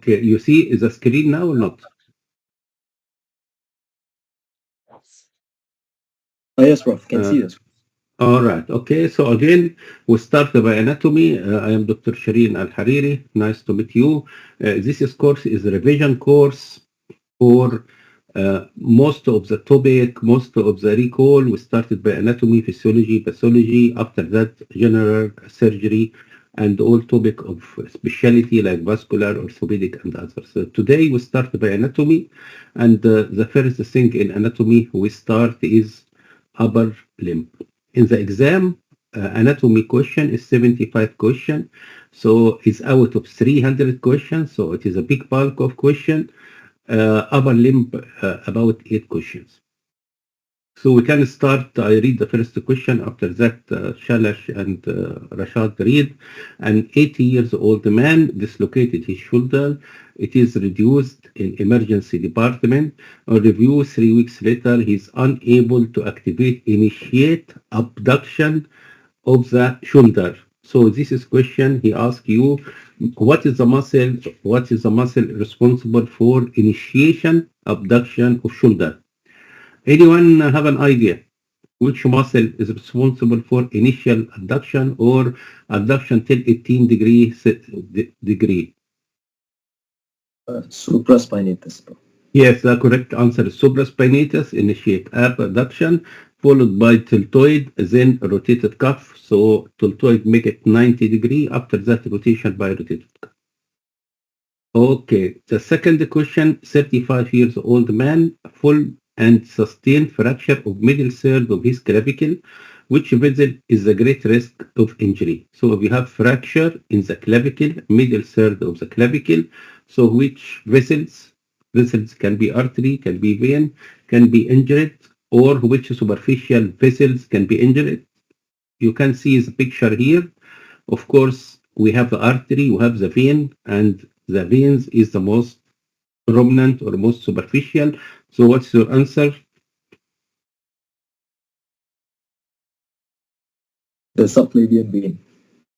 Okay, you see the screen now or not? Oh, yes, Prof. Can Uh, see this. all right. Okay. So again, we start by anatomy. I am Dr. Sherene Elhariri. Nice to meet you. This course is a revision course for most of the topic, most of the recall. We started by anatomy, physiology, pathology. After that, general surgery, and all topic of specialty like vascular, orthopedic, and others. So today we start by anatomy, and the first thing in anatomy we start is upper limb. In the exam, anatomy question is 75 question, so it's out of 300 questions, so it is a big bulk of question. Upper limb, about 8 questions. So we can start. I read the first question. After that, Shalash and Rashad read. An 80 years old man dislocated his shoulder. It is reduced in emergency department. On review 3 weeks later, he is unable to initiate abduction of the shoulder. So this is question he asks you, what is the muscle responsible for initiation abduction of shoulder? Anyone have an idea which muscle is responsible for initial abduction or abduction till 18 degree? Supraspinatus, Prof. Yes, the correct answer is supraspinatus, initiate abduction, followed by deltoid, then rotated cuff. So deltoid make it 90 degree. After that, rotation by rotated cuff. Okay, the second question, 35 years old man, full and sustained fracture of middle third of his clavicle. Which vessel is the great risk of injury? So we have fracture in the clavicle, middle third of the clavicle. So which vessels? Vessels can be artery, can be vein, can be injured, or which superficial vessels can be injured? You can see the picture here. Of course, we have the artery, we have the vein, and the veins is the most prominent or most superficial. So what's your answer? The subclavian vein.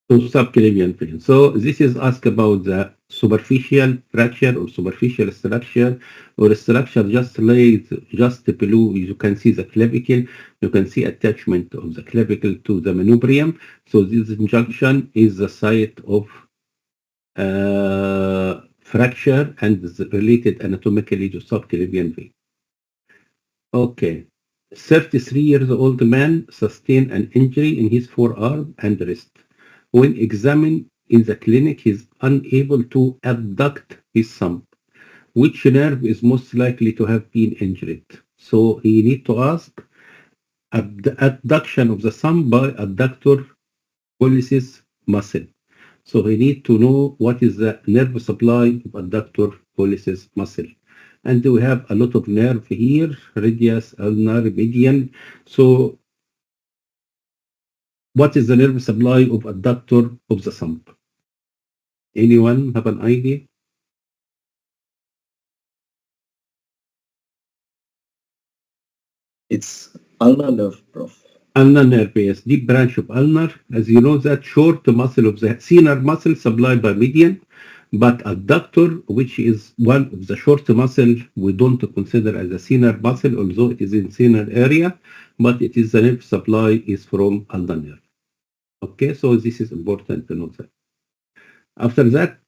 To subclavian vein. So this is asked about the superficial fracture or superficial structure, or a structure just laid just below. You can see the clavicle. You can see attachment of the clavicle to the manubrium. So this junction is the site of fracture and is related anatomically to subclavian vein. Okay. 33 years old man sustained an injury in his forearm and wrist. When examined in the clinic, he is unable to abduct his thumb. Which nerve is most likely to have been injured? So he need to ask abduction of the thumb by adductor pollicis muscle. So we need to know what is the nerve supply of adductor pollicis muscle. And we have a lot of nerve here, radius, ulnar, median. So what is the nerve supply of adductor of the thumb? Anyone have an idea? It's ulnar nerve, Prof. Ulnar nerve, yes, deep branch of ulnar. As you know, that short muscle of the thenar muscle supplied by median, but adductor, which is one of the short muscle, we don't consider as a thenar muscle, although it is in thenar area, but it is the nerve supply is from ulnar nerve. Okay, so this is important to know that. After that,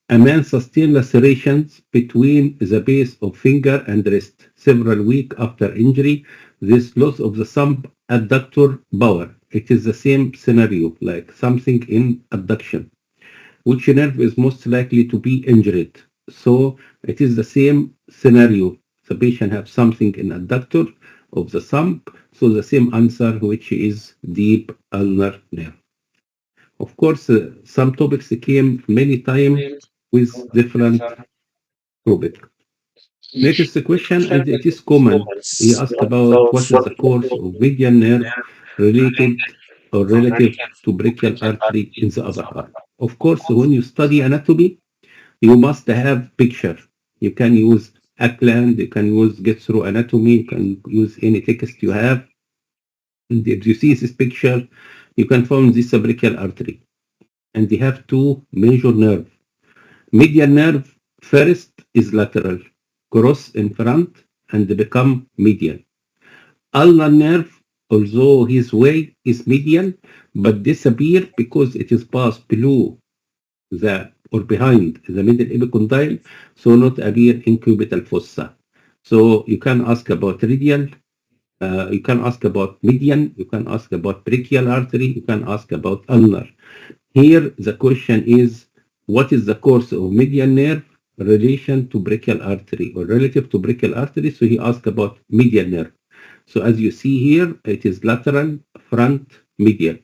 a man sustained lacerations between the base of finger and wrist several weeks after injury. This loss of the thumb adductor power. It is the same scenario, like something in abduction. Which nerve is most likely to be injured? So it is the same scenario. The patient have something in adductor of the thumb. So the same answer, which is deep ulnar nerve. Of course, some topics came many times with different topic. Next question, and it is common. He asked about what is the course of median nerve related or relative to brachial artery in the upper arm. Of course, when you study anatomy, you must have picture. You can use Ackland, you can use Get Through Anatomy, you can use any text you have. And if you see this picture, you can form this brachial artery. And they have two major nerves. Median nerve First is lateral, cross in front and become medial. Ulnar nerve, although his way is medial, but disappear because it is passed below the or behind the middle epicondyle, so not appear in cubital fossa. So you can ask about radial, you can ask about median, you can ask about brachial artery, you can ask about ulnar. Here the question is, what is the course of median nerve relation to brachial artery or relative to brachial artery? So he asked about median nerve. So as you see here, it is lateral, front, medial.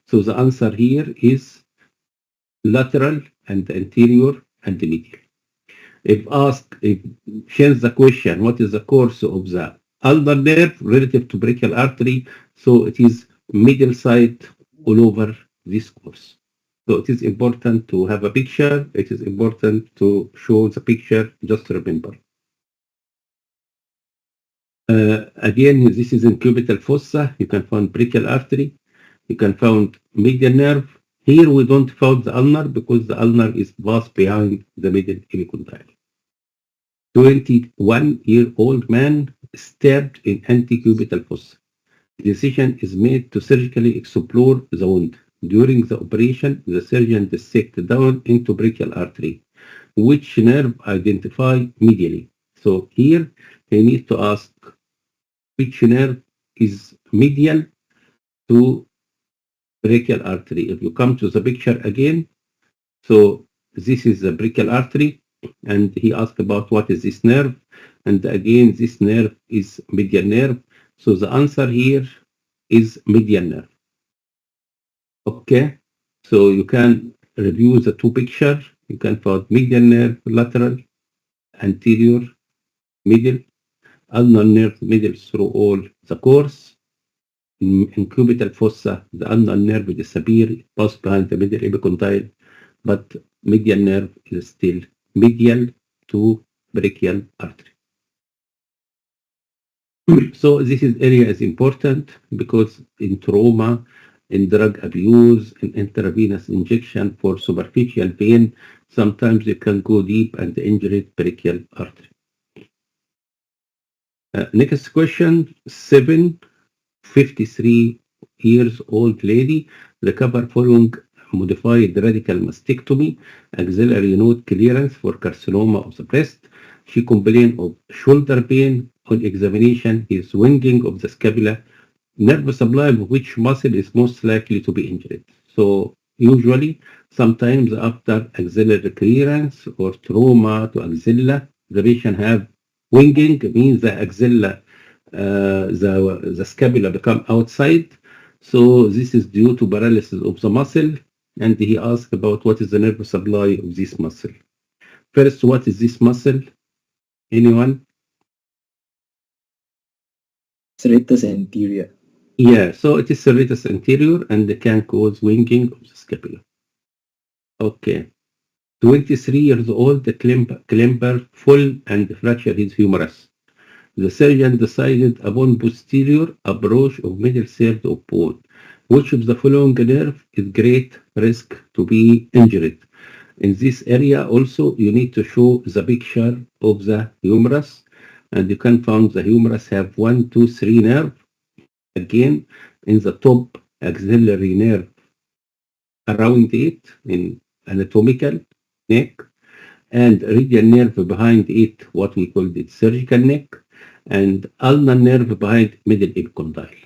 So the answer here is lateral and anterior and medial. If change the question, what is the course of the ulnar nerve relative to brachial artery? So it is medial side all over this course. So it is important to have a picture. It is important to show the picture. Just remember. Again, this is in cubital fossa. You can find brachial artery. You can find medial nerve. Here we don't find the ulnar because the ulnar is vast behind the middle epicondyle. 21-year-old man stabbed in antecubital fossa. Decision is made to surgically explore the wound. During the operation, the surgeon dissected down into brachial artery, which nerve identify medially. So here he needs to ask which nerve is medial to brachial artery. If you come to the picture again, so this is the brachial artery, and he asked about what is this nerve, and again this nerve is medial nerve. So the answer here is medial nerve. Okay, so you can review the two pictures. You can find medial nerve, lateral, anterior, middle, ulnar nerve, middle through all the course. In cubital fossa, the ulnar nerve disappear, it pass behind the middle epicondyle, but medial nerve is still medial to brachial artery. So this is area is important because in trauma, in drug abuse, in intravenous injection for superficial pain, sometimes you can go deep and injure brachial artery. Next question, 53 years old lady recover following modified radical mastectomy, axillary node clearance for carcinoma of the breast. She complained of shoulder pain. On examination, is winging of the scapula, nerve supply of which muscle is most likely to be injured. So usually, sometimes after axillary clearance or trauma to axilla, the patient have winging, means the axilla, the scapula become outside. So this is due to paralysis of the muscle, and he asked about what is the nerve supply of this muscle. First, what is this muscle? Anyone? Serratus anterior. Yeah, so it is serratus anterior and can cause winging of the scapula. Okay. 23 years old, the climber full and fractured his humerus. The surgeon decided upon posterior approach of middle third of bone. Which of the following nerve is great risk to be injured? In this area also you need to show the picture of the humerus, and you can find the humerus have 1, 2, 3 nerve. Again, in the top axillary nerve around it in anatomical neck, and radial nerve behind it, what we call it surgical neck, and ulnar nerve behind middle epicondyle.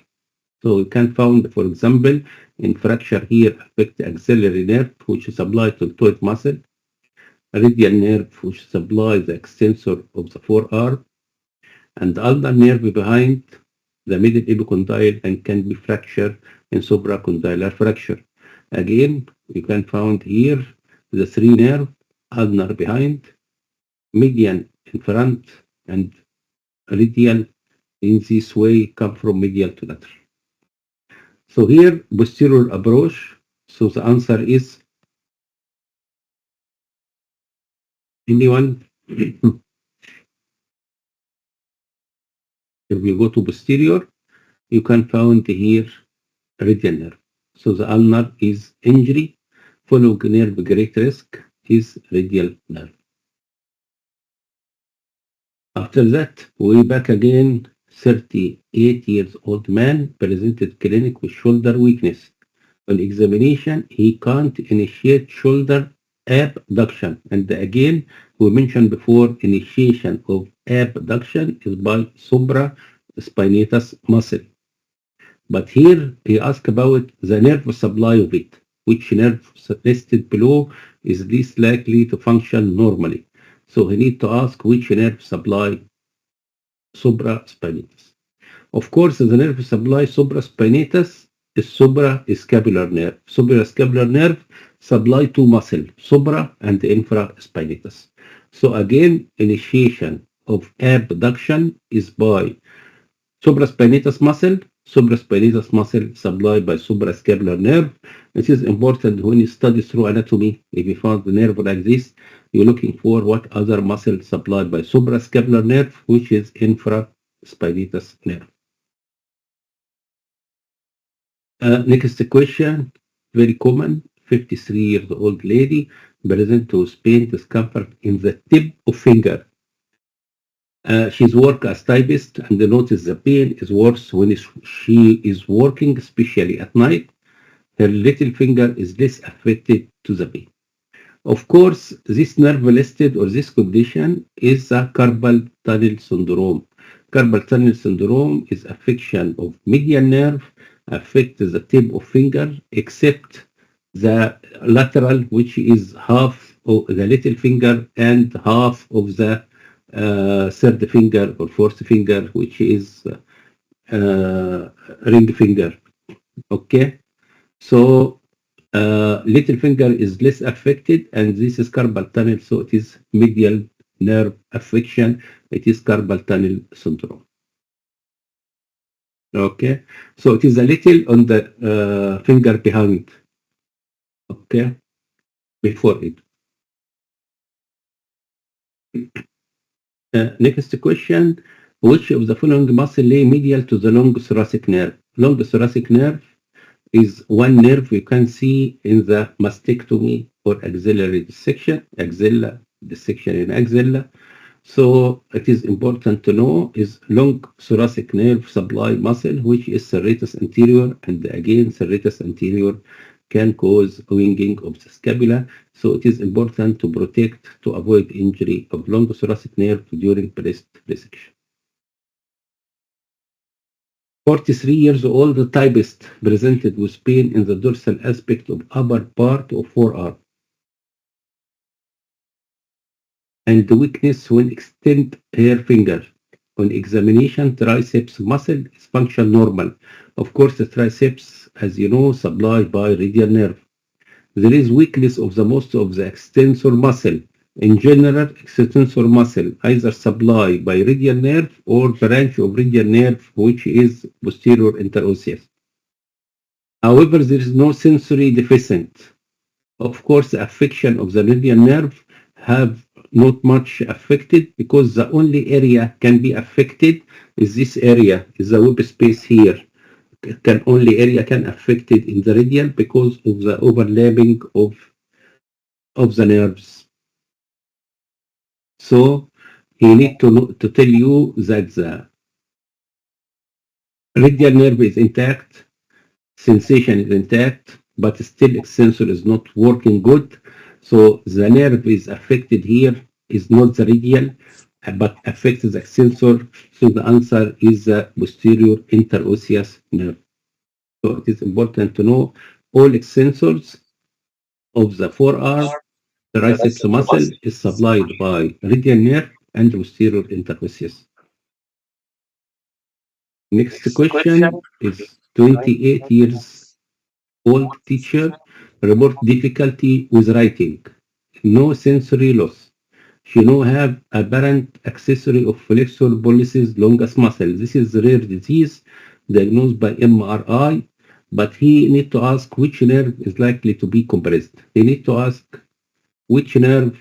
So you can find, for example, in fracture here affect axillary nerve, which supply to deltoid muscle, radial nerve, which supply the extensor of the forearm, and ulnar nerve behind the middle epicondyle and can be fractured in supracondylar fracture. Again, you can find here the three nerve, ulnar behind, median in front, and radial in this way come from medial to lateral. So here, posterior approach. So the answer is anyone? If you go to posterior, you can find here radial nerve. So the ulnar is injury, following nerve great risk is radial nerve. After that, we back again. 38 years old man presented clinic with shoulder weakness. On examination, he can't initiate shoulder abduction. And again, we mentioned before, initiation of abduction is by supraspinatus muscle. But here he asked about the nerve supply of it. Which nerve listed below is least likely to function normally? So he need to ask which nerve supply supraspinatus. Of course, the nerve supply supraspinatus is suprascapular nerve. Suprascapular nerve supply two muscle, supra and infraspinatus. So again, initiation of abduction is by supraspinatus muscle. Supraspinatus muscle supplied by suprascapular nerve. It is important when you study through anatomy. If you found the nerve like this, you're looking for what other muscle supplied by suprascapular nerve, which is infraspinatus nerve. Next question, very common. 53-year-old lady present with pain discomfort in the tip of finger. She's work as typist and notice the pain is worse when she is working, especially at night. Her little finger is less affected to the pain. Of course, this nerve listed or this condition is a carpal tunnel syndrome. Carpal tunnel syndrome is affection of medial nerve, affects the tip of finger, except the lateral, which is half of the little finger and half of the third finger or fourth finger, which is ring finger. Okay, so little finger is less affected, and this is carpal tunnel, so it is medial nerve affection. It is carpal tunnel syndrome. Okay, so it is a little on the finger behind. Okay, before it. Next question: which of the following muscle lay medial to the long thoracic nerve? Long thoracic nerve is one nerve you can see in the mastectomy or axillary dissection, axilla dissection in axilla. So it is important to know is long thoracic nerve supply muscle, which is serratus anterior, and again serratus anterior can cause winging of the scapula. So it is important to protect to avoid injury of long thoracic nerve during breast resection. 43 years old typist presented with pain in the dorsal aspect of upper part of forearm and weakness when extend her finger. On examination, triceps muscle is function normal. Of course, the triceps, as you know, supplied by radial nerve. There is weakness of the most of the extensor muscle. In general, extensor muscle either supplied by radial nerve or branch of radial nerve, which is posterior interosseous. However, there is no sensory deficient. Of course, the affection of the radial nerve have not much affected because the only area can be affected is this area, is the web space here. Can only area can affected in the radial because of the overlapping of the nerves. So you need to know, to tell you that the radial nerve is intact, sensation is intact, but still extensor is not working good. So the nerve is affected here is not the radial, but affects the extensor. So the answer is the posterior interosseous nerve. So it is important to know all extensors of the forearm, the triceps muscle is supplied by radial nerve and posterior interosseous. Next question is 28 years old teacher report difficulty with writing, no sensory loss. She now have apparent accessory of flexor pollicis longus muscle. This is a rare disease diagnosed by MRI, but he need to ask which nerve is likely to be compressed. He need to ask which nerve.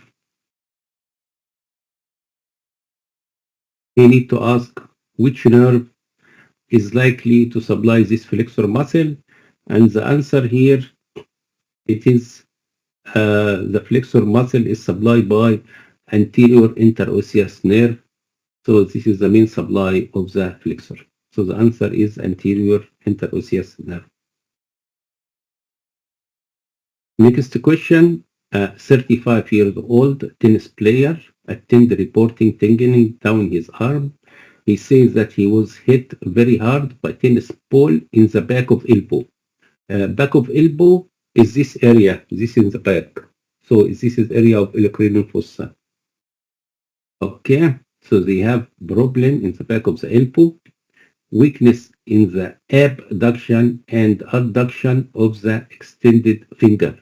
He need to ask which nerve is likely to supply this flexor muscle, and the answer here it is the flexor muscle is supplied by anterior interosseous nerve. So this is the main supply of the flexor. So the answer is anterior interosseous nerve. Next question. A 35 years old tennis player attended reporting tingling down his arm. He says that he was hit very hard by tennis ball in the back of elbow. Back of elbow is this area. This is the back. So this is area of iliocrinial fossa. Okay. So they have problem in the back of the elbow, weakness in the abduction and adduction of the extended finger.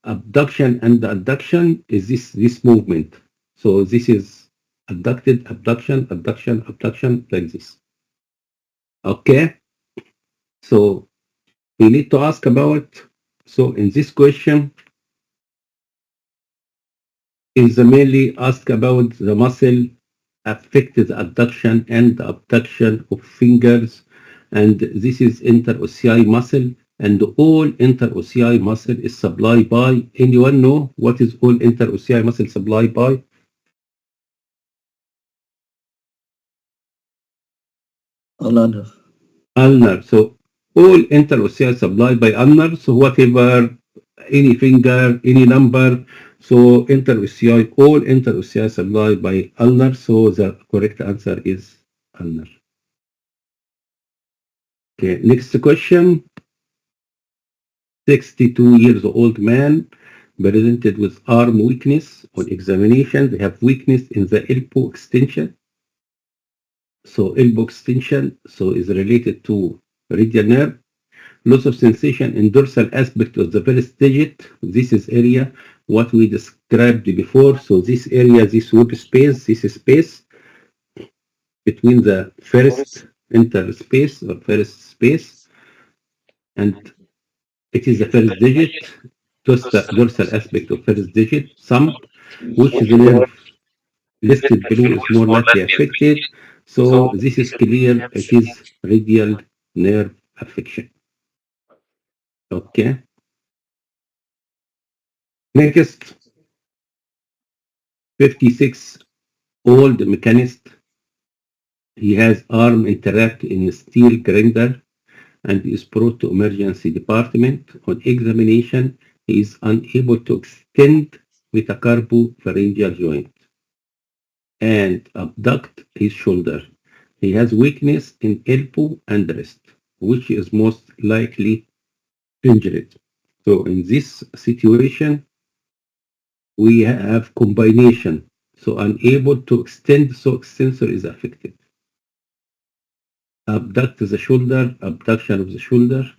Abduction and adduction is this movement. So this is abducted, abduction, abduction, abduction, like this. Okay. So we need to ask about, so in this question is mainly ask about the muscle affected adduction and abduction of fingers, and this is interossei muscle, and all interossei muscle is supplied by, anyone know what is all interossei muscle supplied by? Ulnar. Ulnar. So all interossei supplied by ulnar, so whatever, any finger, any number, so interossei, all interossei supplied by ulnar, so the correct answer is ulnar. Okay, next question. 62 years old man presented with arm weakness. On examination, they have weakness in the elbow extension. So elbow extension is related to radial nerve. Loss of sensation in dorsal aspect of the first digit. This is area what we described before. So this area, this web space, this is space between the first interspace or first space, and it is the first digit, dorsal aspect of first digit, thumb, which the nerve listed below is more likely affected. So this is clear, it is radial nerve affection. Okay. Next, 56 old mechanist. He has arm interact in steel grinder and is brought to emergency department. On examination, he is unable to extend metacarpopharyngeal joint and abduct his shoulder. He has weakness in elbow and wrist, which is most likely injured. So in this situation, we have combination. So unable to extend, so extensor is affected. Abduct the shoulder, abduction of the shoulder,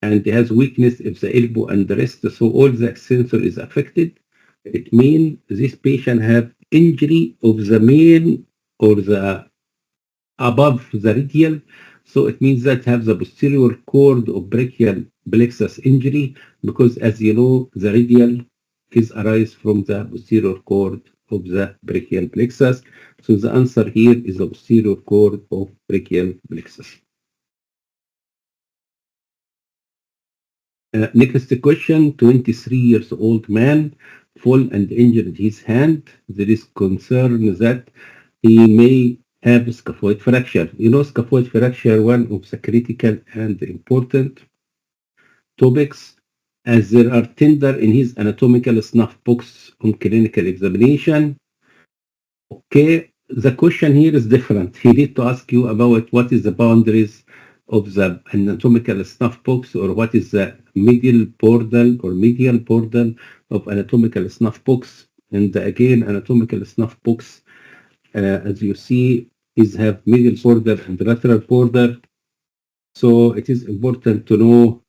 and has weakness of the elbow and the wrist, so all the extensor is affected. It means this patient have injury of the main or the above the radial, so it means that have the posterior cord of brachial plexus injury, because as you know, the radial is arise from the posterior cord of the brachial plexus. So the answer here is the posterior cord of brachial plexus. Next question, 23 years old man fall and injured his hand. There is concern that he may have scaphoid fracture. You know, scaphoid fracture, one of the critical and important topics, as there are tender in his anatomical snuff box on clinical examination. Okay, the question here is different. He need to ask you about what is the boundaries of the anatomical snuff box, or what is the medial border or medial border of anatomical snuff box. And again, anatomical snuff box, as you see, is have medial border and lateral border. So it is important to know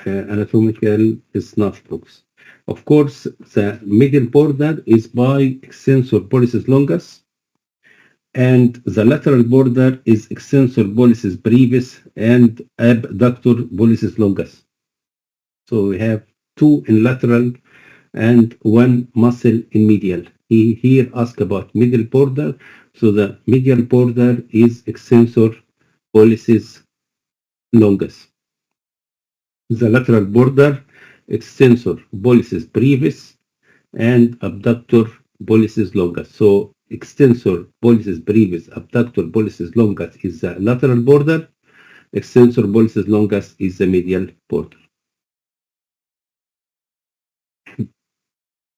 anatomical snuff box. Of course, the medial border is by extensor pollicis longus, and the lateral border is extensor pollicis brevis and abductor pollicis longus. So we have two in lateral and one muscle in medial. He here asked about medial border. So the medial border is extensor pollicis longus. The lateral border, extensor pollicis brevis and abductor pollicis longus. So extensor pollicis brevis, abductor pollicis longus is the lateral border, extensor pollicis longus is the medial border.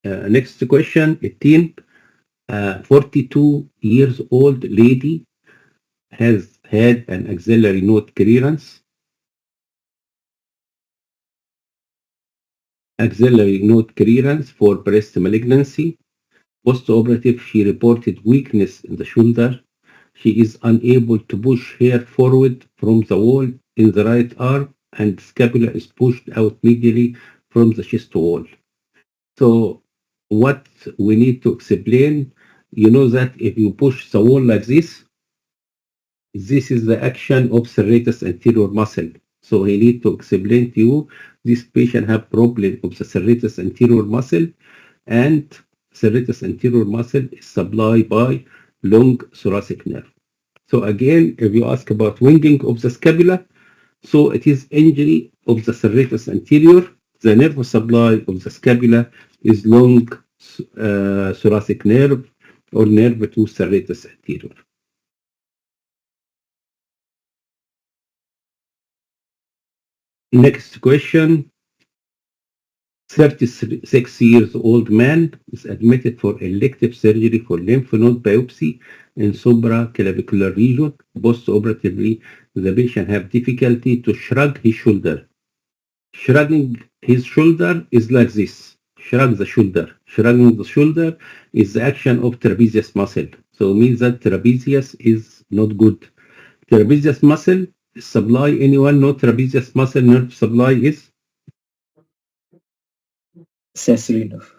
Next question, 18. 42 years old lady has had an axillary node clearance. Axillary node clearance for breast malignancy. Post-operative, she reported weakness in the shoulder. She is unable to push hair forward from the wall in the right arm, and scapula is pushed out medially from the chest wall. So what we need to explain, you know that if you push the wall like this is the action of serratus anterior muscle. So he need to explain to you this patient have problem of the serratus anterior muscle, and serratus anterior muscle is supplied by long thoracic nerve. So again, if you ask about winging of the scapula, so it is injury of the serratus anterior. The nerve supply of the scapula is long thoracic nerve or nerve to serratus anterior. Next question. 36 years old man is admitted for elective surgery for lymph node biopsy in supraclavicular region. Post-operatively, the patient have difficulty to shrug his shoulder. Shrugging his shoulder is like this. Shrug the shoulder. Shrugging the shoulder is the action of trapezius muscle. So it means that trapezius is not good. Trapezius muscle supply, anyone know trapezius muscle nerve supply is? Accessory nerve.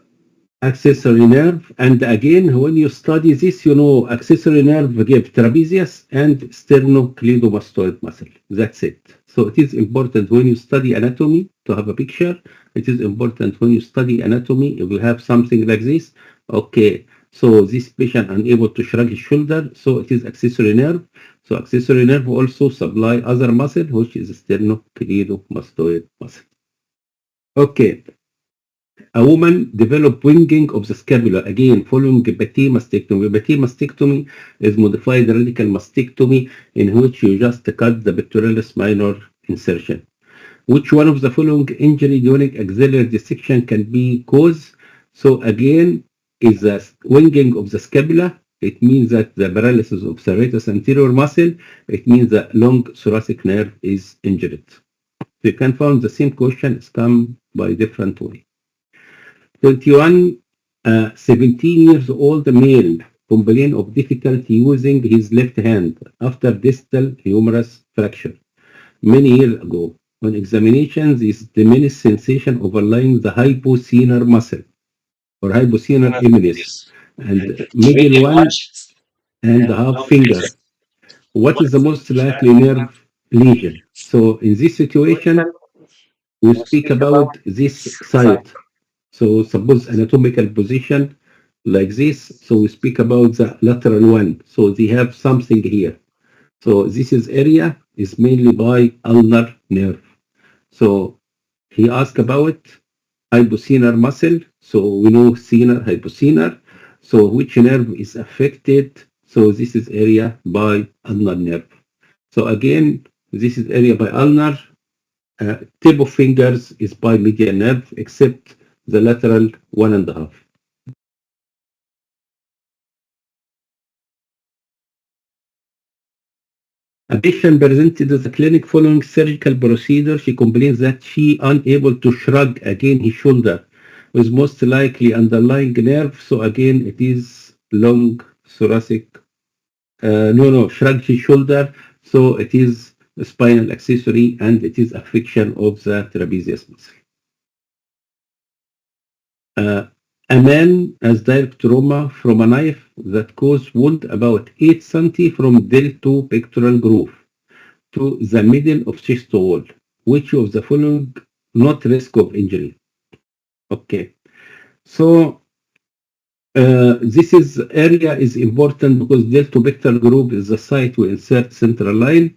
Accessory nerve. And again, when you study this, you know accessory nerve give trapezius and sternocleidomastoid muscle. That's it. So it is important when you study anatomy to have a picture. It is important when you study anatomy, if you have something like this, okay, so this patient unable to shrug his shoulder, so it is accessory nerve. So accessory nerve also supply other muscle, which is sternocleidomastoid muscle. Okay. A woman developed winging of the scapula, again, following Petit mastectomy. Petit mastectomy is modified radical mastectomy in which you just cut the pectoralis minor insertion. Which one of the following injury during axillary dissection can be caused? So again, is the winging of the scapula. It means that the paralysis of serratus anterior muscle. It means that long thoracic nerve is injured. So you can find the same question is come by different way. 21, 17 years old male complain of difficulty using his left hand after distal humerus fracture many years ago. On examination, this diminished sensation overlying the hypothenar muscle or hypothenar eminence and middle 1.5 finger. What is the most likely nerve lesion? So in this situation, we speak about this site. So suppose anatomical position like this. So we speak about the lateral one. So they have something here. So this is area is mainly by ulnar nerve. So he asked about hypothenar muscle. So we know thenar, hypothenar. So which nerve is affected? So this is area by ulnar nerve. So again, this is area by ulnar. Tip of fingers is by medial nerve, except the lateral 1.5. A patient presented to the clinic following surgical procedure. She complains that she unable to shrug again his shoulder with most likely underlying nerve. So again, it is long thoracic. Shrug his shoulder. So it is spinal accessory and it is affection of the trapezius muscle. A man has direct trauma from a knife that caused wound about 8 cm from delto pectoral groove to the middle of chest wall. Which of the following not risk of injury? Okay, so this is area is important because delto pectoral groove is the site we insert central line.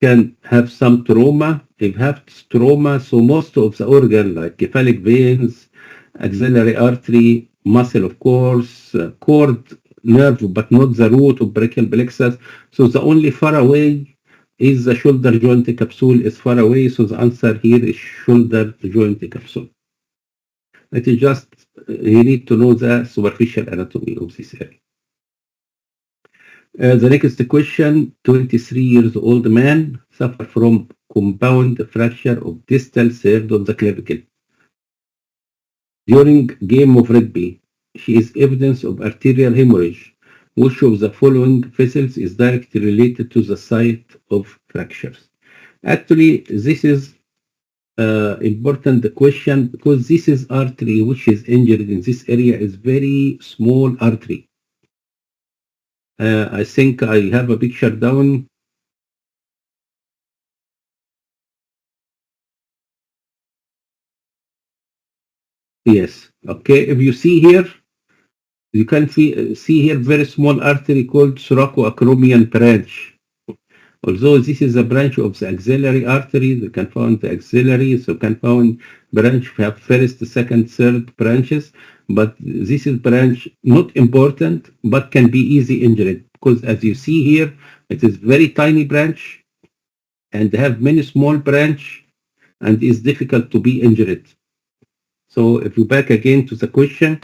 Can have some trauma. If have trauma, so most of the organ like cephalic veins, axillary artery, muscle, of course, cord nerve, but not the root of brachial plexus. So the only far away is the shoulder joint capsule is far away. So the answer here is shoulder joint capsule. It is just you need to know the superficial anatomy of this area. The next question, 23 years old man suffer from compound fracture of distal third of the clavicle. During game of rugby, she is evidence of arterial hemorrhage. Which of the following vessels is directly related to the site of fractures? Actually, this is important question because this is artery which is injured in this area is very small artery. I think I have a picture down. Yes. Okay. If you see here, you can see here very small artery called thoracoacromial branch. Although this is a branch of the axillary artery, you can find the axillary, so you can find branch have first, second, third branches, but this is branch not important, but can be easy injured because as you see here, it is very tiny branch and have many small branch and is difficult to be injured. So if you back again to the question,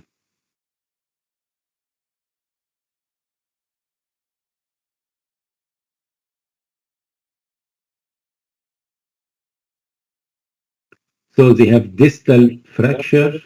so they have distal fracture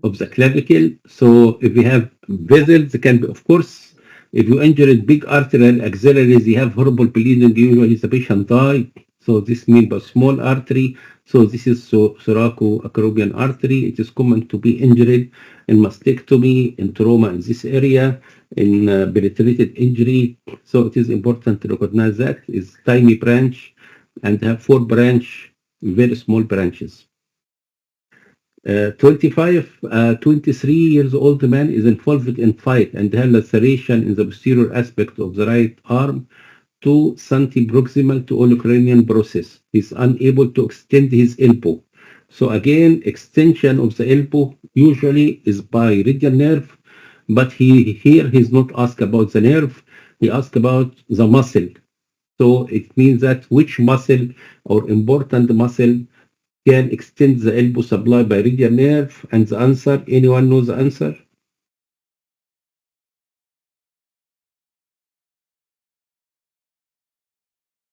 of the clavicle. So if you have vessels, they can be, of course, if you injure big arterial auxiliaries, you have horrible bleeding, usually the patient die. So this means a small artery. So this is thoracoacromial artery. It is common to be injured in mastectomy, in trauma in this area, in penetrated injury. So it is important to recognize that is tiny branch and have 4 branch, very small branches. 23 years old man is involved in fight and had laceration in the posterior aspect of the right arm, 2 cm proximal to olecranial process. He is unable to extend his elbow. So again, extension of the elbow usually is by radial nerve, but here he's not asked about the nerve, he asked about the muscle. So it means that which muscle or important muscle can extend the elbow supply by radial nerve, and the answer, anyone knows the answer?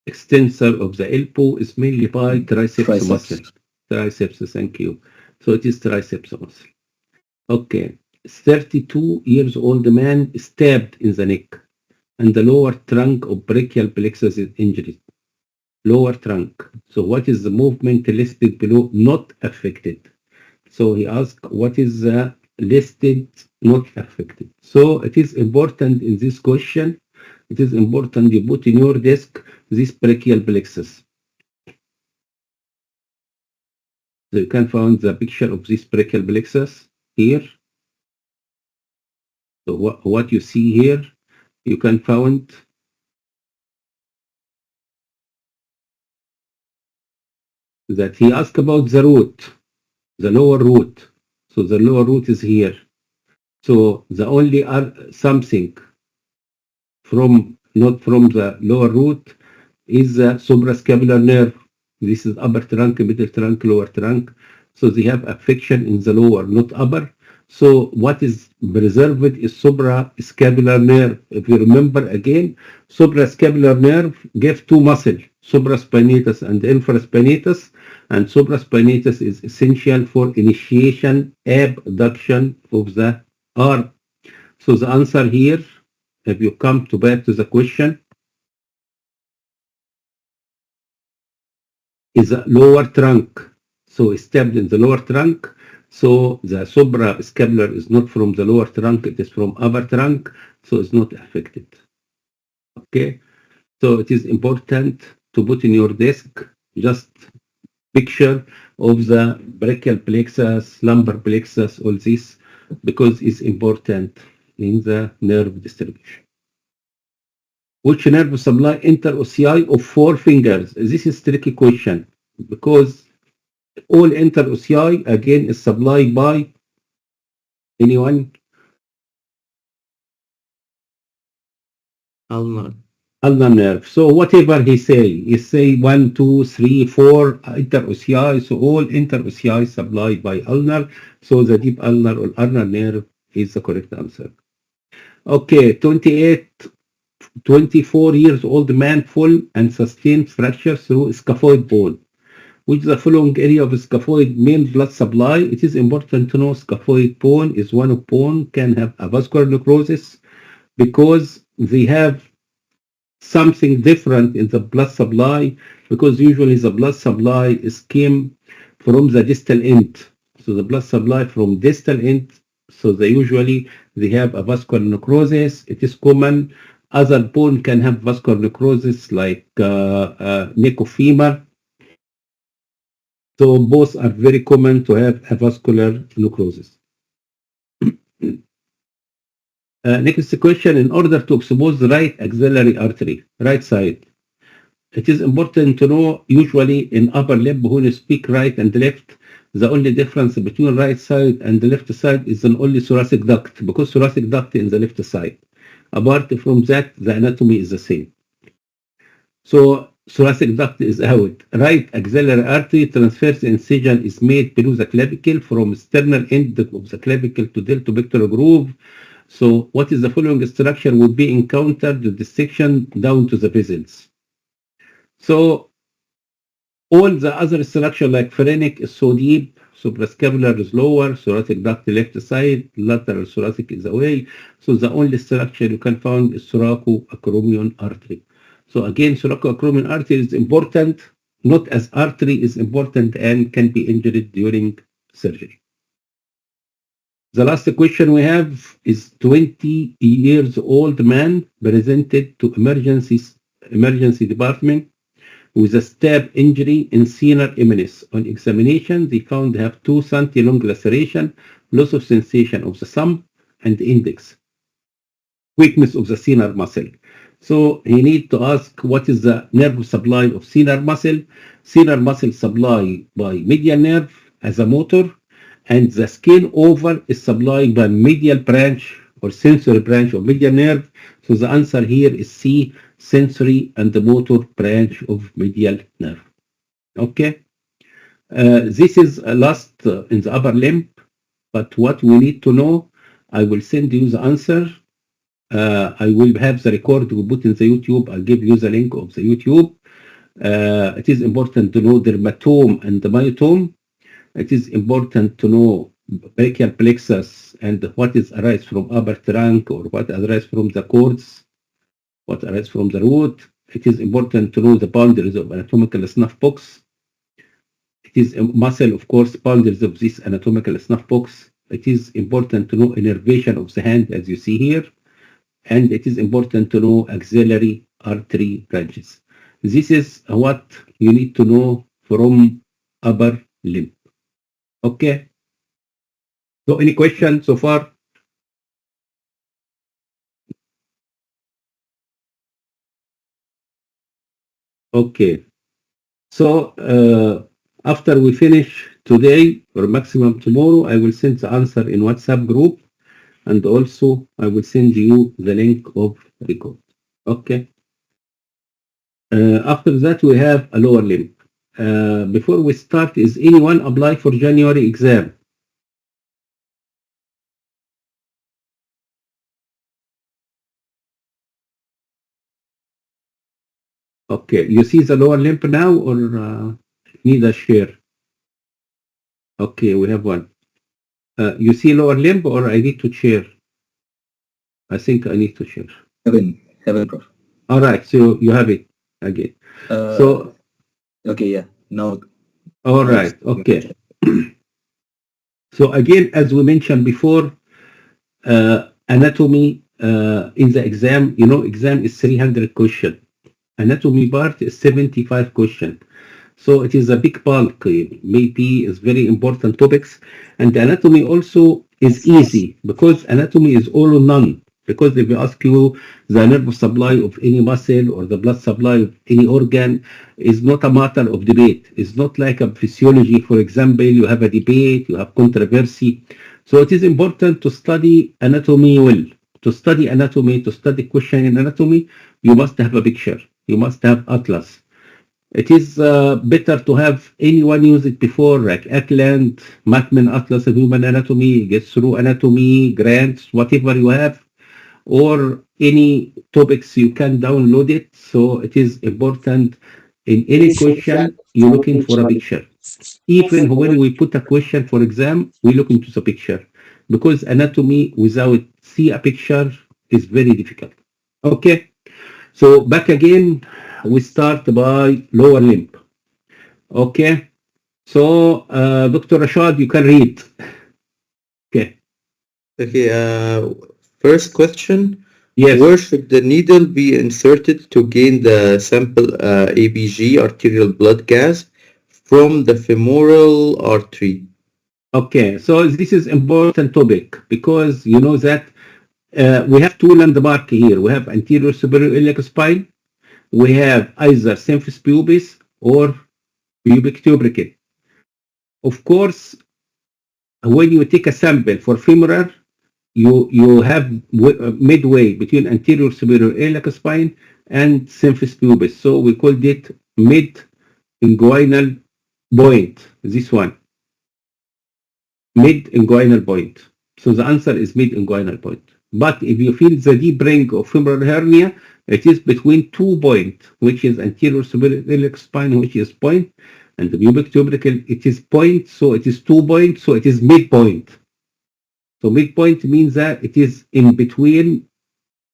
Extensor of the elbow is mainly by triceps muscle. Triceps, thank you. So it is triceps muscle. Okay. 32 years old man stabbed in the neck and the lower trunk of brachial plexus is injured. Lower trunk. So what is the movement listed below not affected? So he asked, what is the listed not affected? So it is important in this question. It is important you put in your desk this brachial plexus. So you can find the picture of this brachial plexus here. So what you see here, you can find that he asked about the root, the lower root. So the lower root is here. So the only something from not from the lower root is the suprascapular nerve. This is upper trunk, middle trunk, lower trunk. So they have affection in the lower, not upper. So what is preserved is suprascapular nerve. If you remember again, suprascapular nerve gave 2 muscles, supraspinatus and infraspinatus. And supraspinatus is essential for initiation, abduction of the arm. So the answer here, if you come to back to the question, is the lower trunk. So stabbed in the lower trunk. So the suprascapular is not from the lower trunk, it is from upper trunk, so it's not affected. Okay, so it is important to put in your desk just picture of the brachial plexus, lumbar plexus, all this, because it's important in the nerve distribution. Which nerve supply interossei of 4 fingers? This is tricky question because all interossei again is supplied by anyone? ulnar. ulnar nerve. So whatever he say 1, 2, 3, 4 interossei. So all interossei supplied by ulnar. So the deep ulnar or ulnar nerve is the correct answer. Okay, 24 years old man full and sustained fracture through scaphoid bone. Which the following area of scaphoid main blood supply? It is important to know scaphoid bone is one of bone can have a vascular necrosis because they have something different in the blood supply, because usually the blood supply is came from the distal end. So the blood supply from distal end, so they have a vascular necrosis. It is common. Other bone can have vascular necrosis like neck of femur. So both are very common to have a vascular necrosis. Next question, in order to expose the right axillary artery, right side, it is important to know usually in upper limb when you speak right and left, the only difference between right side and the left side is an only thoracic duct, because thoracic duct in the left side. Apart from that, the anatomy is the same. So thoracic duct is out. Right axillary artery transverse incision is made below the clavicle from sternal end of the clavicle to deltopectoral groove. So what is the following structure would be encountered with dissection down to the vessels? So all the other structure like phrenic is so deep, suprascapular is lower, thoracic duct left side, lateral thoracic is away. So the only structure you can find is thoracoacromion artery. So again, thoracoacromion artery is important, not as artery is important and can be injured during surgery. The last question we have is 20 years old man presented to emergency department with a stab injury in senar eminence. On examination, they found have 2 cm long laceration, loss of sensation of the thumb and index, weakness of the senar muscle. So he need to ask what is the nerve supply of senar muscle. Senar muscle supply by medial nerve as a motor, and the skin over is supplied by medial branch or sensory branch of medial nerve. So the answer here is C, sensory and the motor branch of medial nerve. Okay. This is last in the upper limb, but what we need to know, I will send you the answer. I will have the record we put in the YouTube. I'll give you the link of the YouTube. It is important to know dermatome and the myotome. It is important to know brachial plexus and what is arise from upper trunk or what arise from the cords, what arise from the root. It is important to know the boundaries of anatomical snuff box. It is a muscle, of course, boundaries of this anatomical snuff box. It is important to know innervation of the hand, as you see here. And it is important to know axillary artery branches. This is what you need to know from upper limb. Okay. So any questions so far? Okay. So after we finish today or maximum tomorrow, I will send the answer in WhatsApp group, and also I will send you the link of record. Okay. After that, we have a lower limb. Before we start, is anyone apply for January exam? Okay, you see the lower limb now or need a share? Okay, we have one. You see lower limb or I need to share? I think I need to share. Heaven, Prof. All right, so you have it again. So okay, yeah. Now. All right, okay. So again, as we mentioned before, anatomy in the exam, you know, exam is 300 question. Anatomy part is 75 question. So it is a big bulk, maybe is very important topics. And anatomy also is easy because anatomy is all or none. Because if we ask you the nerve supply of any muscle or the blood supply of any organ is not a matter of debate. It's not like a physiology, for example, you have a debate, you have controversy. So it is important to study anatomy well. to study anatomy, to study question in anatomy, you must have a picture. You must have atlas. It is better to have anyone use it before, like Ackland, Matman Atlas of Human Anatomy, Get Through Anatomy, Grants, whatever you have, or any topics you can download it. So it is important in any question you're looking for a picture. Even when we put a question for exam, we look into the picture because anatomy without see a picture is very difficult. Okay, so back again, we start by lower limb. Okay, so Dr. Rashad, you can read. Okay, Okay, first question. yes. Where should the needle be inserted to gain the sample ABG, arterial blood gas, from the femoral artery? Okay, so this is important topic because you know that we have two landmark here. We have anterior superior iliac spine. We have either symphysis pubis or pubic tubercle. Of course, when you take a sample for femoral, you have midway between anterior superior iliac spine and symphysis pubis. So we called it mid inguinal point. This one, mid inguinal point. So the answer is mid inguinal point. But if you feel the deep ring of femoral hernia, it is between 2 points, which is anterior superior iliac spine, which is point, and the pubic tubercle, it is point, so it is 2 points, so it is midpoint. So midpoint means that it is in between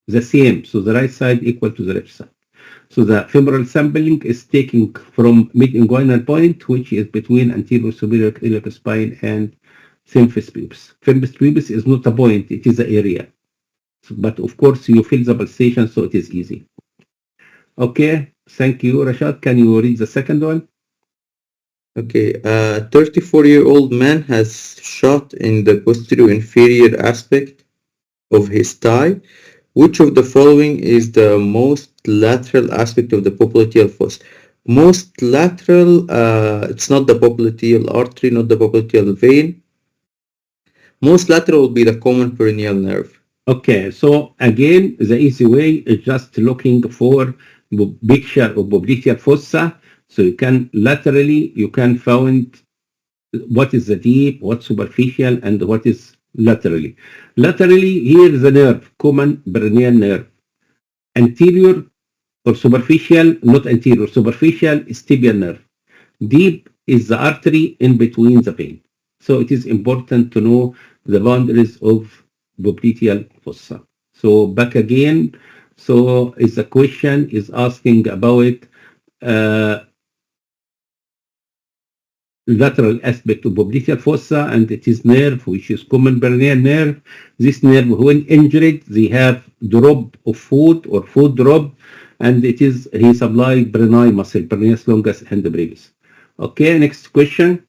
the same, so the right side equal to the left side. So the femoral sampling is taken from mid-inguinal point, which is between anterior superior iliac spine and symphysis pubis. Symphysis pubis is not a point, it is an area. But of course, you feel the pulsation, so it is easy. Okay, thank you, Rashad. Can you read the second one? Okay, a 34-year-old man has shot in the posterior inferior aspect of his thigh. Which of the following is the most lateral aspect of the popliteal fossa? Most lateral, it's not the popliteal artery, not the popliteal vein. Most lateral will be the common peroneal nerve. Okay, so again, the easy way is just looking for picture of popliteal fossa. So you can laterally, you can find what is the deep, what's superficial, and what is laterally. Laterally, here is the nerve, common peroneal nerve. Anterior or superficial, not anterior, superficial is tibial nerve. Deep is the artery in between the vein. So it is important to know the boundaries of popliteal fossa. So back again, so is the question is asking about lateral aspect of popliteal fossa, and it is nerve, which is common peroneal nerve. This nerve, when injured, they have drop of food or food drop, and it is he supplied peroneal muscle, peroneus longus and brevis. Okay, next question.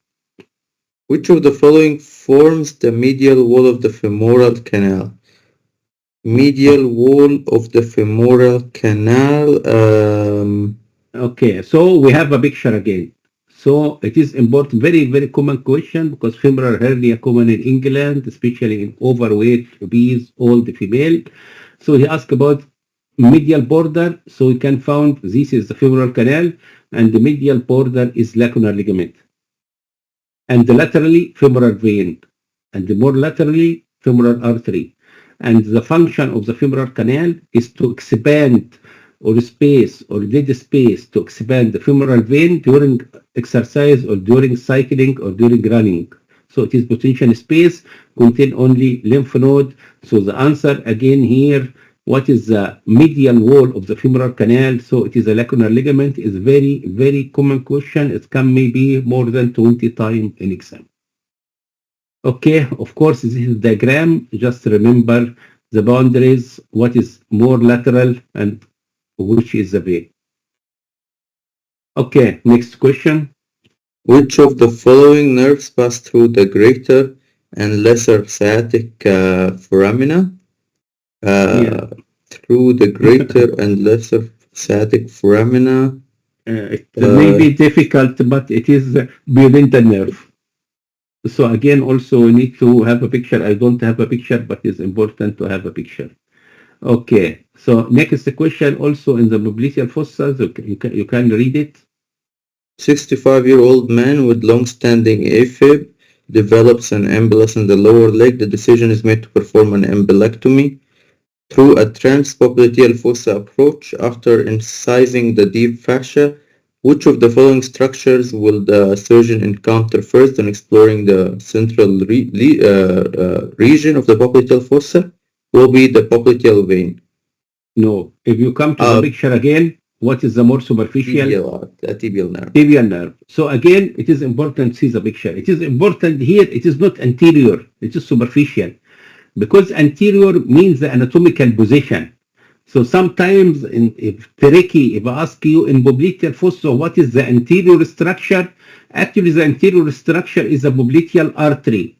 Which of the following forms the medial wall of the femoral canal? Medial wall of the femoral canal. Okay, so we have a picture again. So it is important, very, very common question because femoral hernia common in England, especially in overweight, obese, old female. So he asked about medial border. So we can find this is the femoral canal and the medial border is lacunar ligament. And the laterally femoral vein and the more laterally femoral artery. And the function of the femoral canal is to expand or space or dead space to expand the femoral vein during exercise or during cycling or during running. So it is potential space, contain only lymph node. So the answer again here, what is the medial wall of the femoral canal? So it is a lacunar ligament. Is very, very common question. It can maybe more than 20 times in exam. Okay, of course, this is diagram. Just remember the boundaries, what is more lateral and which is the vein. Okay, next question. Which of the following nerves pass through the greater and lesser sciatic foramina? Through the greater and lesser sciatic foramina. It may be difficult, but it is within the nerve. So again, also we need to have a picture. I don't have a picture, but it's important to have a picture. Okay. So next question also in the popliteal fossa. You can read it. 65-year-old man with long-standing AFib develops an embolus in the lower leg. The decision is made to perform an embolectomy through a transpopliteal fossa approach. After incising the deep fascia, which of the following structures will the surgeon encounter first when exploring the central region of the popliteal fossa? Will be the popliteal vein. No. If you come to the picture again, what is the more superficial? Tibial nerve. Tibial nerve. So again, it is important to see the picture. It is important here. It is not anterior. It is superficial. Because anterior means the anatomical position. So sometimes, if tricky, if I ask you in popliteal fossa, what is the anterior structure? Actually, the anterior structure is the popliteal artery,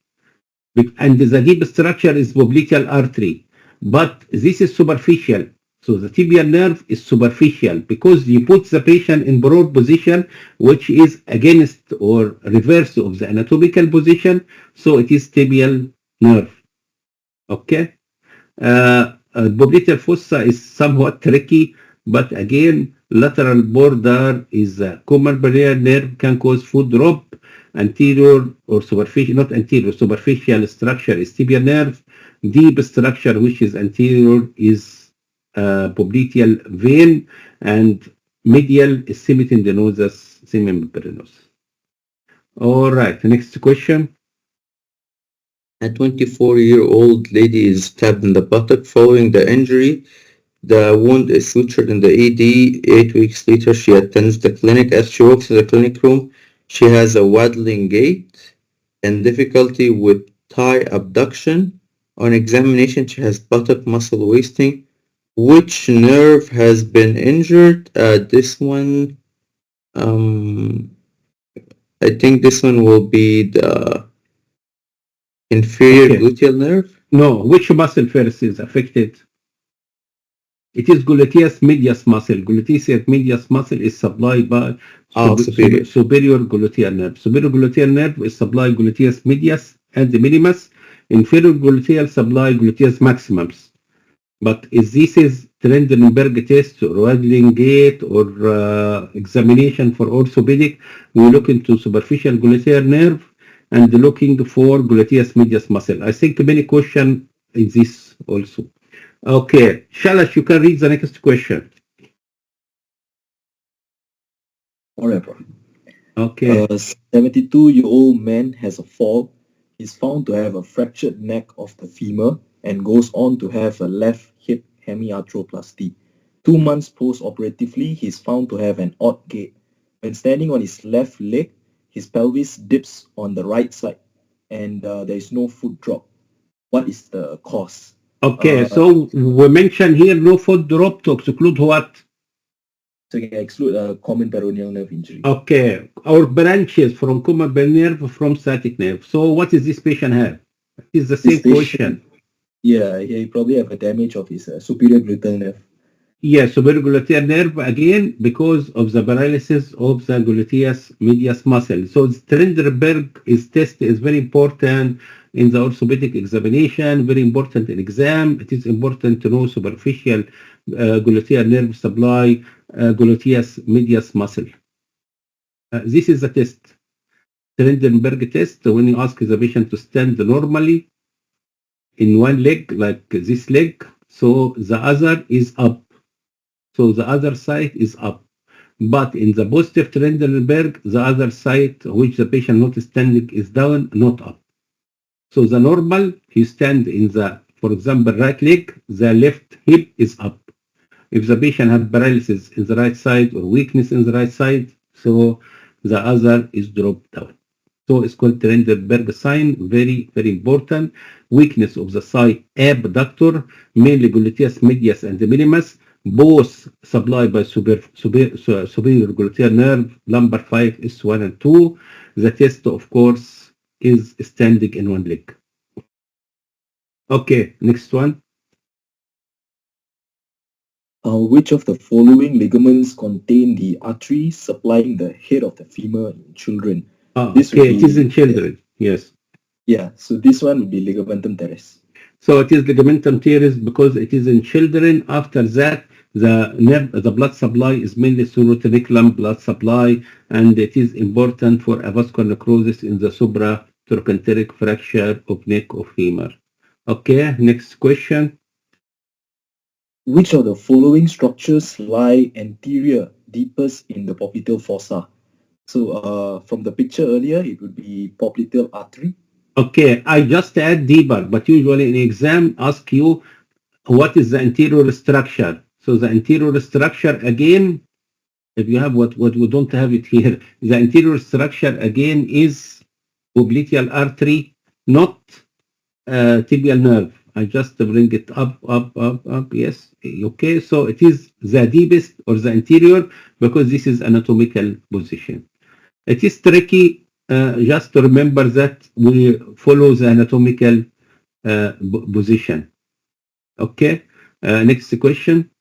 and the deep structure is popliteal artery. But this is superficial. So the tibial nerve is superficial because you put the patient in broad position, which is against or reverse of the anatomical position. So it is tibial nerve. Okay. Popliteal fossa is somewhat tricky, but again, lateral border is a common peroneal nerve can cause foot drop. Anterior or superficial, not anterior, superficial structure is tibial nerve. Deep structure, which is anterior, is popliteal vein, and medial is semitendinosus, semimembranosus. All right, next question. A 24-year-old lady is stabbed in the buttock. Following the injury, the wound is sutured in the ED. 8 weeks later, she attends the clinic. As she walks to the clinic room, she has a waddling gait and difficulty with thigh abduction. On examination, she has buttock muscle wasting. Which nerve has been injured? This one, I think this one will be the inferior Okay. gluteal nerve. No, which muscle first is affected? It is gluteus medius muscle. Gluteus medius muscle is supplied by Superior. superior gluteal nerve. Superior gluteal nerve is supply gluteus medius and the minimus. Inferior gluteal supply gluteus maximus. But if this is Trendelenburg test or waddling gait or examination for orthopedic, we look into superficial gluteal nerve and looking for gluteus medius muscle. I think many questions in this also. Okay, Shalash, you can read the next question. All right, Prof. Okay. A 72-year-old man has a fall. He's found to have a fractured neck of the femur and goes on to have a left hip hemiarthroplasty. 2 months post-operatively, he's found to have an odd gait. When standing on his left leg, his pelvis dips on the right side and there is no foot drop. What is the cause? Okay, so we mentioned here no foot drop to exclude what? So you can exclude a common peroneal nerve injury. Okay, our branches from common peroneal nerve from sciatic nerve. So what does this patient have? It is the same question. Yeah, he probably have a damage of his superior gluteal nerve. Yes, superior gluteal nerve again because of the paralysis of the gluteus medius muscle. So Trendelenburg test is very important in the orthopedic examination, very important in exam. It is important to know superficial gluteal nerve supply, gluteus medius muscle. This is the test. Trendelenburg test, when you ask the patient to stand normally in one leg, like this leg, so the other is up. So the other side is up. But in the positive Trendelenburg, the other side, which the patient not standing, is down, not up. So the normal, you stand in the, for example, right leg, the left hip is up. If the patient has paralysis in the right side or weakness in the right side, so the other is dropped down. So it's called Trendelenburg sign, very, very important. Weakness of the side abductor, mainly gluteus medius and the minimus, both supplied by superior gluteal nerve, lumbar 5 is 1 and 2. The test, of course, is standing in one leg. Okay, next one. Which of the following ligaments contain the artery supplying the head of the femur in children? Okay, it is in children, yes. Yeah, so this one would be ligamentum teres. So it is ligamentum teres because it is in children. After that, the blood supply is mainly through reticulum blood supply, and it is important for a vascular necrosis in the supratrochanteric fracture of neck of femur. Okay, next question. Which of the following structures lie anterior deepest in the popliteal fossa? So from the picture earlier, it would be popliteal artery. Okay, I just add deeper, but usually in exam ask you what is the anterior structure. So the anterior structure again, if you have what we don't have it here, the anterior structure again is popliteal artery, not tibial nerve. I just bring it up. Yes. Okay. So it is the deepest or the anterior because this is anatomical position. It is tricky. Just to remember that we follow the anatomical position. Okay. Next question.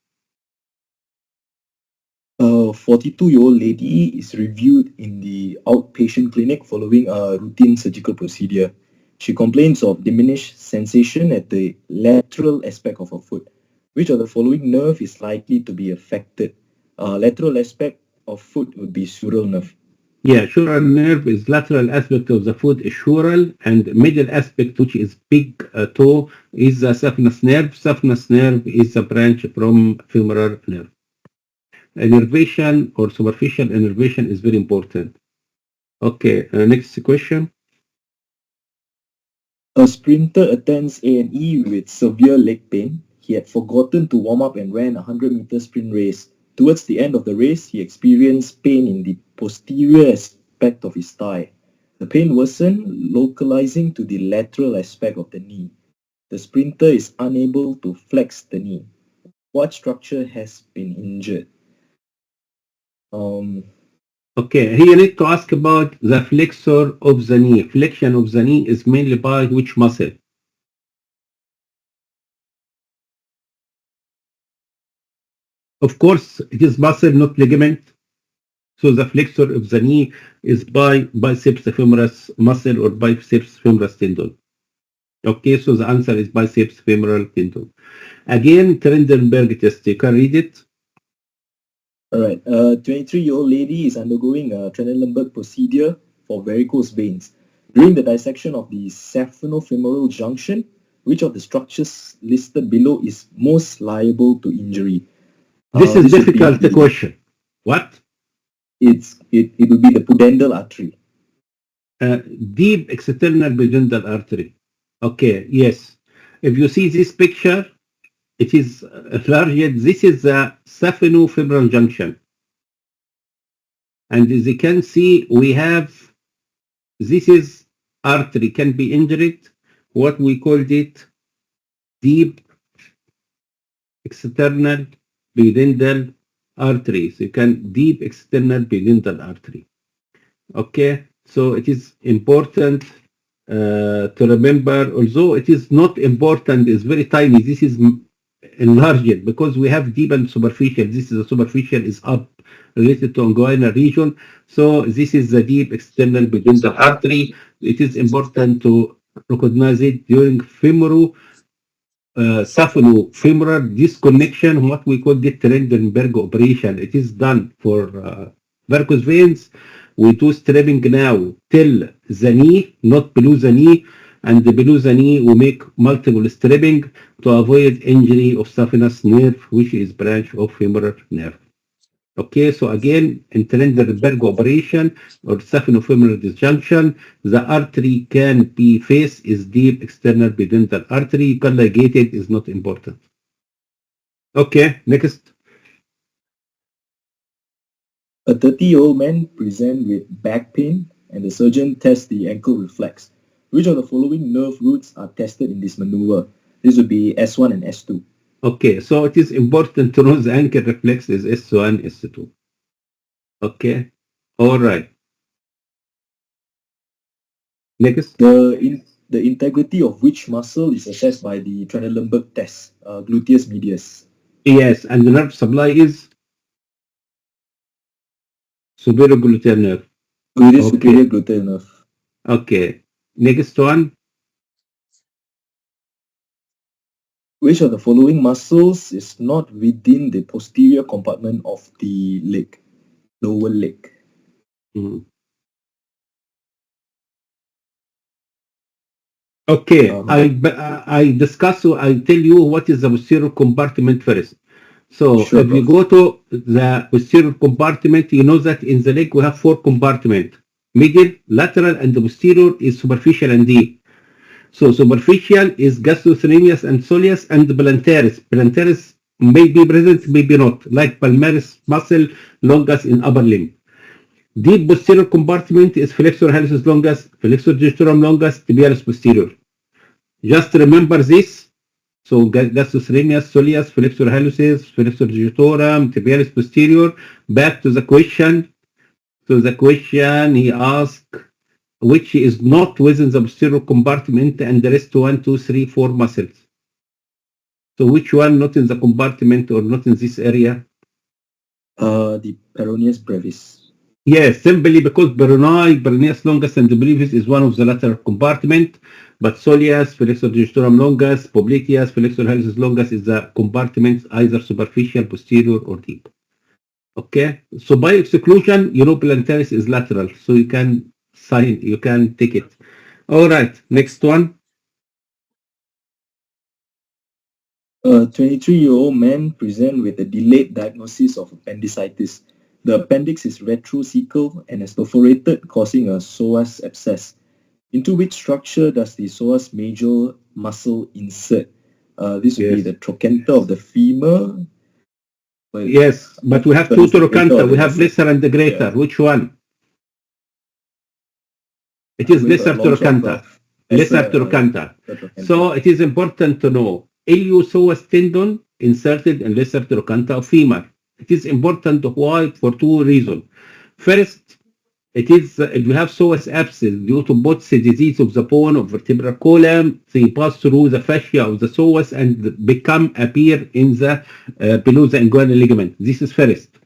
A 42-year-old lady is reviewed in the outpatient clinic following a routine surgical procedure. She complains of diminished sensation at the lateral aspect of her foot. Which of the following nerve is likely to be affected? Lateral aspect of foot would be sural nerve. Yeah, sural nerve is lateral aspect of the foot is sural, and middle aspect, which is big toe, is the saphenous nerve. Saphenous nerve is a branch from femoral nerve. Innervation or superficial innervation is very important. Okay, next question. A sprinter attends A&E with severe leg pain. He had forgotten to warm up and ran a 100-meter sprint race. Towards the end of the race, he experienced pain in the posterior aspect of his thigh. The pain worsened, localizing to the lateral aspect of the knee. The sprinter is unable to flex the knee. What structure has been injured? Okay, here you need to ask about the flexor of the knee. Flexion of the knee is mainly by which muscle? Of course, it is muscle, not ligament. So the flexor of the knee is by biceps femoris muscle or biceps femoris tendon. Okay, so the answer is biceps femoral tendon. Again, Trendelenburg test. You can read it. All right. A 23-year-old lady is undergoing a Trendelenburg procedure for varicose veins. During the dissection of the saphenofemoral junction, which of the structures listed below is most liable to injury? This is This would be difficult the, question. What? it would be the pudendal artery. Deep external pudendal artery. Okay, yes. If you see this picture, it is large. This is the saphenofemoral junction. And as you can see, we have, this is artery can be injured. What we called it deep external pudendal artery. So you can deep external pudendal artery. Okay, so it is important to remember, although it is not important, it's very tiny. This is enlarged because we have deep and superficial. This is the superficial is up related to inguinal region. So this is the deep external pudendal artery. It is important to recognize it during saphenofemoral disconnection, what we call the Trendelenburg operation. It is done for varicose veins. We do strapping now till the knee, not below the knee, and below the knee we make multiple strapping to avoid injury of saphenous nerve, which is branch of femoral nerve. Okay, so again, in Trendelenburg operation or saphenofemoral disjunction, the artery can be face is deep external pudendal artery. Colligated is not important. Okay, next. A 30-year-old man presents with back pain and the surgeon tests the ankle reflex. Which of the following nerve roots are tested in this maneuver? This would be S1 and S2. Okay, so it is important to know the ankle reflex is S1, S2. Okay, all right. Next. The integrity of which muscle is assessed by the Trendelenburg test, gluteus medius. Yes, and the nerve supply is superior gluteal nerve. Gluteus Okay. superior gluteal nerve. Okay, next one. Which of the following muscles is not within the posterior compartment of the leg, lower leg? Mhm. Okay, Um, I discuss. I tell you what is the posterior compartment first. So sure, if you Prof. go to the posterior compartment, you know that in the leg we have four compartments: medial, lateral, and the posterior is superficial and deep. So superficial is gastrocnemius and soleus and plantaris. Plantaris may be present, maybe not, like palmaris muscle longus in upper limb. Deep posterior compartment is flexor hallucis longus, flexor digitorum longus, tibialis posterior. Just remember this. So gastrocnemius soleus, flexor hallucis, flexor digitorum, tibialis posterior. Back to the question. So the question he asked, which is not within the posterior compartment and the rest 1, 2, 3, 4 muscles. So which one not in the compartment or not in this area? The peroneus brevis. Yes, simply because peroneus longus and brevis is one of the lateral compartment, but soleus, flexor digitorum longus, popliteus, flexor hallucis longus is the compartment either superficial, posterior, or deep. Okay, so by exclusion, plantaris is lateral, so you can take it. All right, next one. A 23-year-old man present with a delayed diagnosis of appendicitis. The appendix is retrocecal and has perforated, causing a psoas abscess. Into which structure does the psoas major muscle insert? This would be Yes. the trochanter of the femur. Yes, but we have two trochanter. We have lesser and the greater. Yeah. Which one? It I'm is going for a lesser long shot, trochanter. Prof. Lesser trochanter. trochanter. So it is important to know iliopsoas tendon inserted in lesser trochanter of femur. It is important why for two reasons. First, it is you have psoas abscess due to both the disease of the bone of vertebral column. They pass through the fascia of the psoas and appear in the below the inguinal ligament. This is first.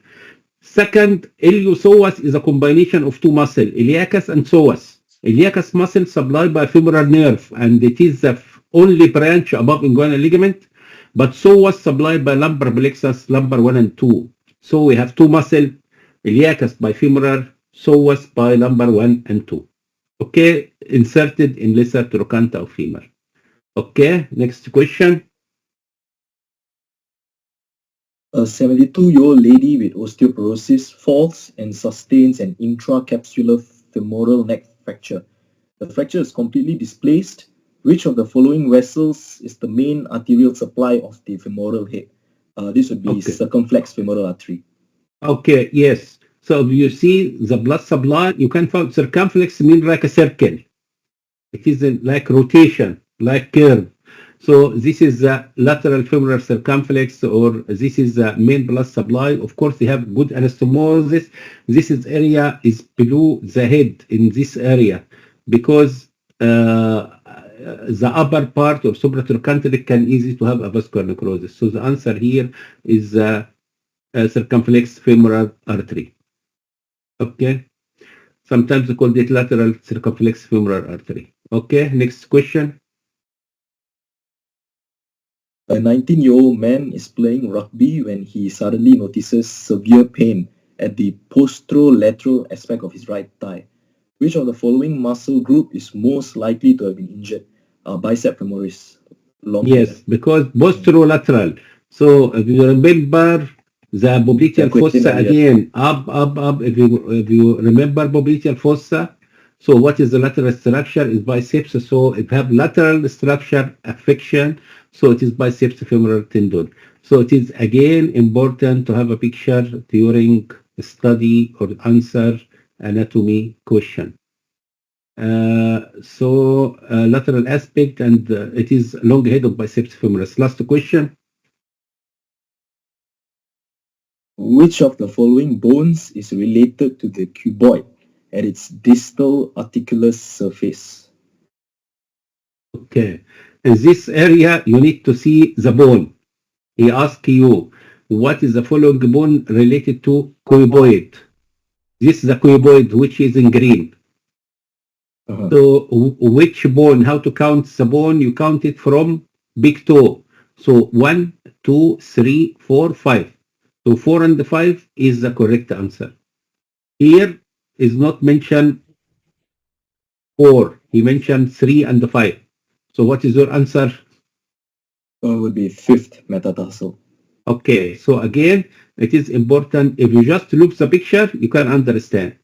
Second, iliopsoas is a combination of two muscles, iliacus and psoas. Iliacus muscle supplied by femoral nerve, and it is the only branch above inguinal ligament, but psoas supplied by lumbar plexus, lumbar 1 and 2. So we have two muscles, iliacus by femoral, psoas by lumbar 1 and 2. Okay, inserted in lesser trochanter of femur. Okay, next question. A 72-year-old lady with osteoporosis falls and sustains an intracapsular femoral neck fracture. The fracture is completely displaced. Which of the following vessels is the main arterial supply of the femoral head? This would be Okay. circumflex femoral artery. Okay, yes. So you see the blood supply, you can find circumflex mean like a circle. It is like rotation, like curve. So this is the lateral femoral circumflex, or this is the main blood supply. Of course, they have good anastomosis. This is area is below the head in this area because the upper part of supratrochanteric can easy to have a vascular necrosis. So the answer here is circumflex femoral artery. Okay. Sometimes we call it lateral circumflex femoral artery. Okay, next question. A 19-year-old man is playing rugby when he suddenly notices severe pain at the posterolateral aspect of his right thigh. Which of the following muscle group is most likely to have been injured? Bicep femoris. Long Yes, because posterolateral. So if you remember the popliteal fossa again, up. If you remember popliteal fossa, so what is the lateral structure is biceps. So if you have lateral structure affection, so it is biceps femoral tendon. So it is again important to have a picture during study or answer anatomy question. Lateral aspect, and it is long head of biceps femoris. Last question. Which of the following bones is related to the cuboid at its distal articular surface? Okay. In this area, you need to see the bone. He asks you, what is the following bone related to cuboid? This is the cuboid, which is in green. So which bone, how to count the bone? You count it from big toe. So 1, 2, 3, 4, 5. So 4 and 5 is the correct answer. Here is not mentioned 4. He mentioned 3 and 5. So what is your answer? Would be fifth metatarsal. Okay, so again, it is important if you just look the picture, you can understand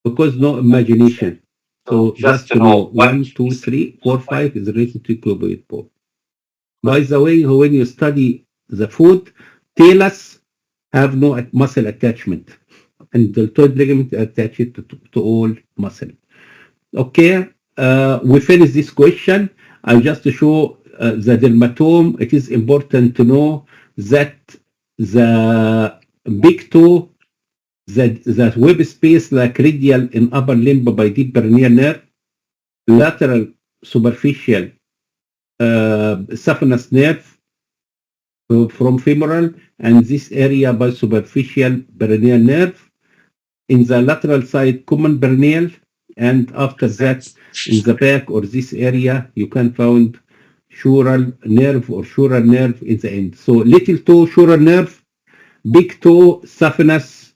because no imagination. So just to know 1, 2, 3, 4, 5 is related to cuboid ball. By the way, when you study the food, talus have no muscle attachment and the deltoid ligament attached to all muscle. Okay, we finish this question. I'll just show the dermatome. It is important to know that the big toe, that web space like radial in upper limb by deep peroneal nerve, lateral superficial saphenous nerve from femoral, and this area by superficial peroneal nerve. In the lateral side, common peroneal, and after that, in the back or this area, you can find sural nerve or sural nerve in the end. So little toe, sural nerve, big toe, saphenous,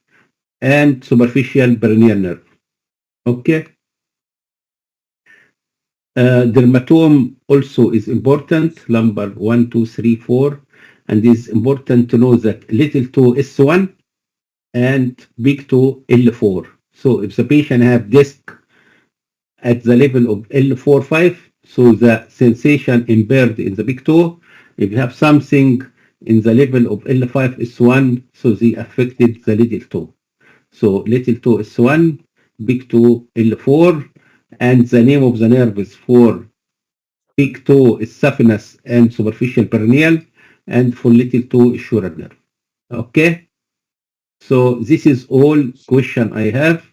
and superficial peroneal nerve. Okay. Dermatome also is important, number 1, 2, 3, 4, and it's important to know that little toe S1 and big toe L4. So if the patient have disc at the level of L4, 5, so the sensation impaired in the big toe. If you have something in the level of L5, S1, so they affected the little toe. So little toe S1, big toe L4, and the name of the nerve is for big toe is saphenous and superficial peroneal, and for little toe is sural nerve. Okay, so this is all question I have.